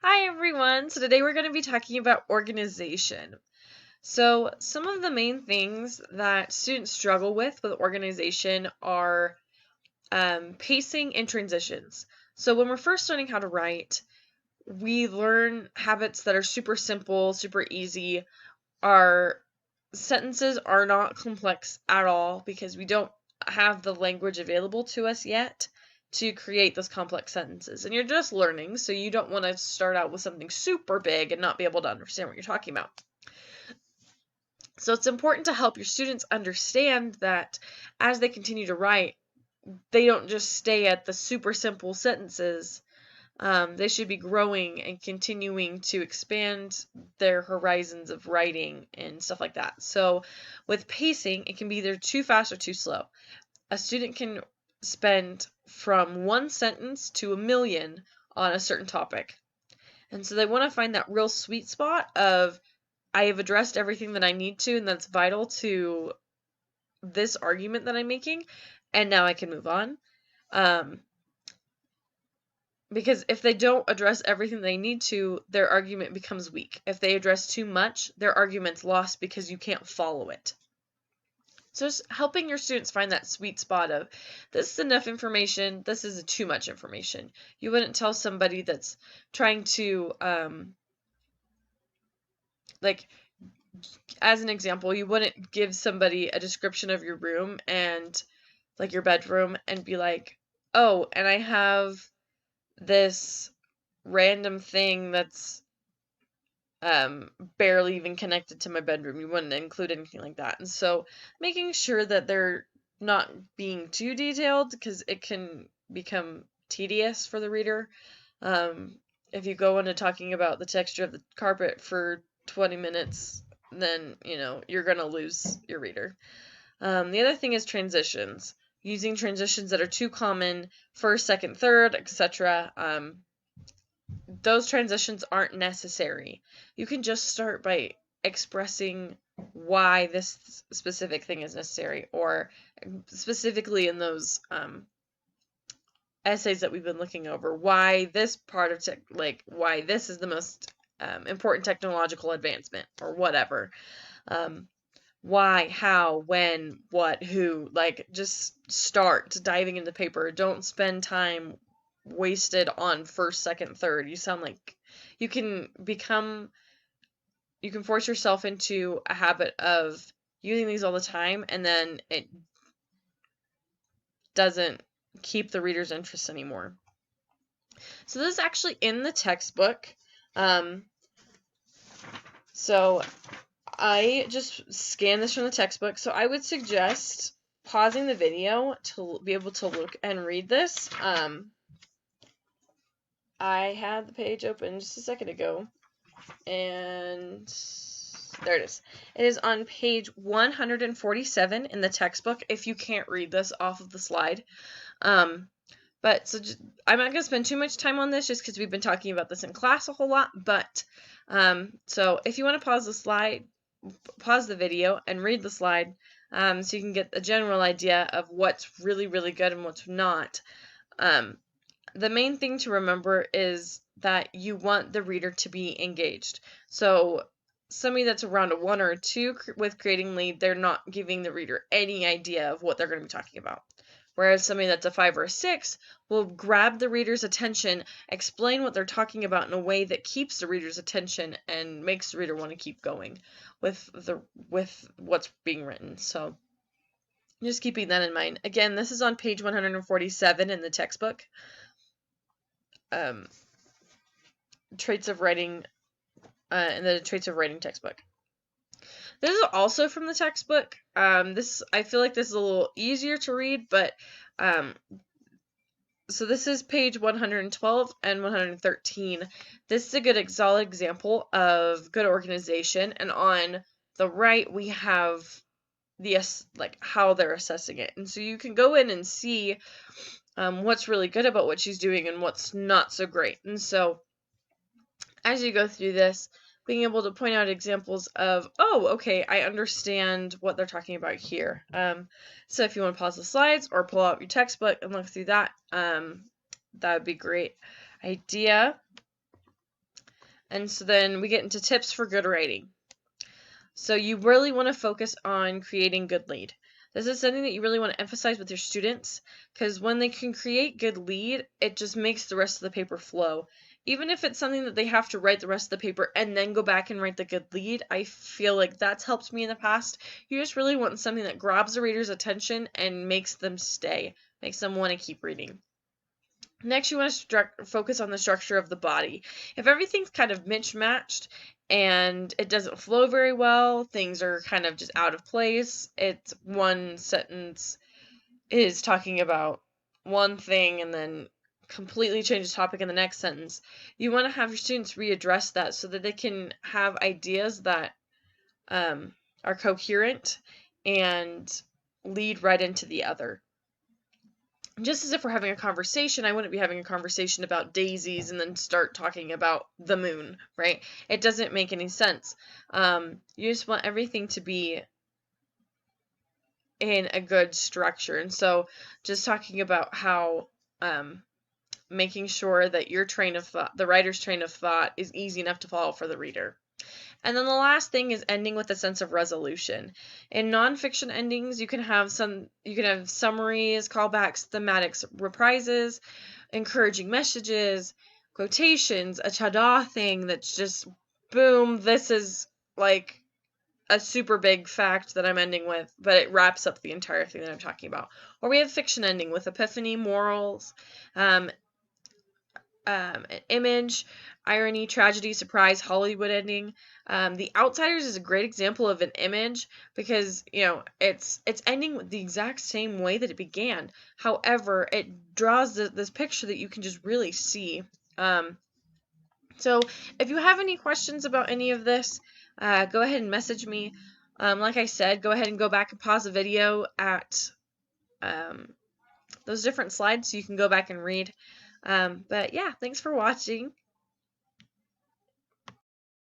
Hi everyone! So today we're going to be talking about organization. So some of the main things that students struggle with organization are pacing and transitions. So when we're first learning how to write, we learn habits that are super simple, super easy. Our sentences are not complex at all because we don't have the language available to us yet to create those complex sentences. And you're just learning, so you don't want to start out with something super big and not be able to understand what you're talking about. So it's important to help your students understand that as they continue to write, they don't just stay at the super simple sentences. They should be growing and continuing to expand their horizons of writing and stuff like that. So with pacing, it can be either too fast or too slow. A student can spend from one sentence to a million on a certain topic. And so they want to find that real sweet spot of I have addressed everything that I need to and that's vital to this argument that I'm making, and now I can move on. Because if they don't address everything they need to, their argument becomes weak. If they address too much, their argument's lost because you can't follow it. So just helping your students find that sweet spot of this is enough information, this is too much information. You wouldn't tell somebody that's trying to, like, as an example, you wouldn't give somebody a description of your room and, like, your bedroom and be like, oh, and I have this random thing that's barely even connected to my bedroom. You wouldn't include anything like that. And so making sure that they're not being too detailed because it can become tedious for the reader. If you go into talking about the texture of the carpet for 20 minutes, then, you're going to lose your reader. The other thing is transitions. Using transitions that are too common, first, second, third, etc. Those transitions aren't necessary. You can just start by expressing why this specific thing is necessary, or specifically in those essays that we've been looking over, why this part of why this is the most important technological advancement, or whatever. Why, how, when, what, who. Just start diving into the paper. Don't spend time wasted on first, second, third. You sound like you can force yourself into a habit of using these all the time, and then it doesn't keep the reader's interest anymore. So this is actually in the textbook. So I just scanned this from the textbook. So I would suggest pausing the video to be able to look and read this. I had the page open just a second ago, and there it is. It is on page 147 in the textbook, if you can't read this off of the slide. I'm not going to spend too much time on this just because we've been talking about this in class a whole lot, but so if you want to pause the video and read the slide, so you can get a general idea of what's really, really good and what's not. The main thing to remember is that you want the reader to be engaged. So somebody that's around a 1 or a 2 with Creating Lead, they're not giving the reader any idea of what they're going to be talking about. Whereas somebody that's a 5 or a 6 will grab the reader's attention, explain what they're talking about in a way that keeps the reader's attention and makes the reader want to keep going with what's being written. So just keeping that in mind. Again, this is on page 147 in the textbook. Traits of Writing in the Traits of Writing textbook. This is also from the textbook. I feel like this is a little easier to read, but so this is page 112 and 113. This is a good solid example of good organization, and on the right we have the how they're assessing it, and so you can go in and see what's really good about what she's doing and what's not so great. And so as you go through this, being able to point out examples of, oh, okay, I understand what they're talking about here. So if you want to pause the slides or pull out your textbook and look through that, that would be great idea. And so then we get into tips for good writing. So you really want to focus on creating good lead. This is something that you really want to emphasize with your students, because when they can create good lead, it just makes the rest of the paper flow. Even if it's something that they have to write the rest of the paper and then go back and write the good lead, I feel like that's helped me in the past. You just really want something that grabs the reader's attention and makes them stay, makes them want to keep reading. Next, you want to focus on the structure of the body. If everything's kind of mismatched and it doesn't flow very well, things are kind of just out of place, it's one sentence is talking about one thing and then completely changes topic in the next sentence. You want to have your students readdress that so that they can have ideas that are coherent and lead right into the other. Just as if we're having a conversation, I wouldn't be having a conversation about daisies and then start talking about the moon, right? It doesn't make any sense. You just want everything to be in a good structure. And so just talking about how making sure that your train of thought, the writer's train of thought, is easy enough to follow for the reader. And then the last thing is ending with a sense of resolution. In nonfiction endings, you can have summaries, callbacks, thematics, reprises, encouraging messages, quotations, a ta-da thing that's just boom, this is like a super big fact that I'm ending with, but it wraps up the entire thing that I'm talking about. Or we have fiction ending with epiphany, morals, an image, irony, tragedy, surprise, Hollywood ending. The Outsiders is a great example of an image because it's ending with the exact same way that it began. However, it draws this picture that you can just really see. So if you have any questions about any of this, go ahead and message me. Like I said, go ahead and go back and pause the video at those different slides so you can go back and read. But yeah, thanks for watching.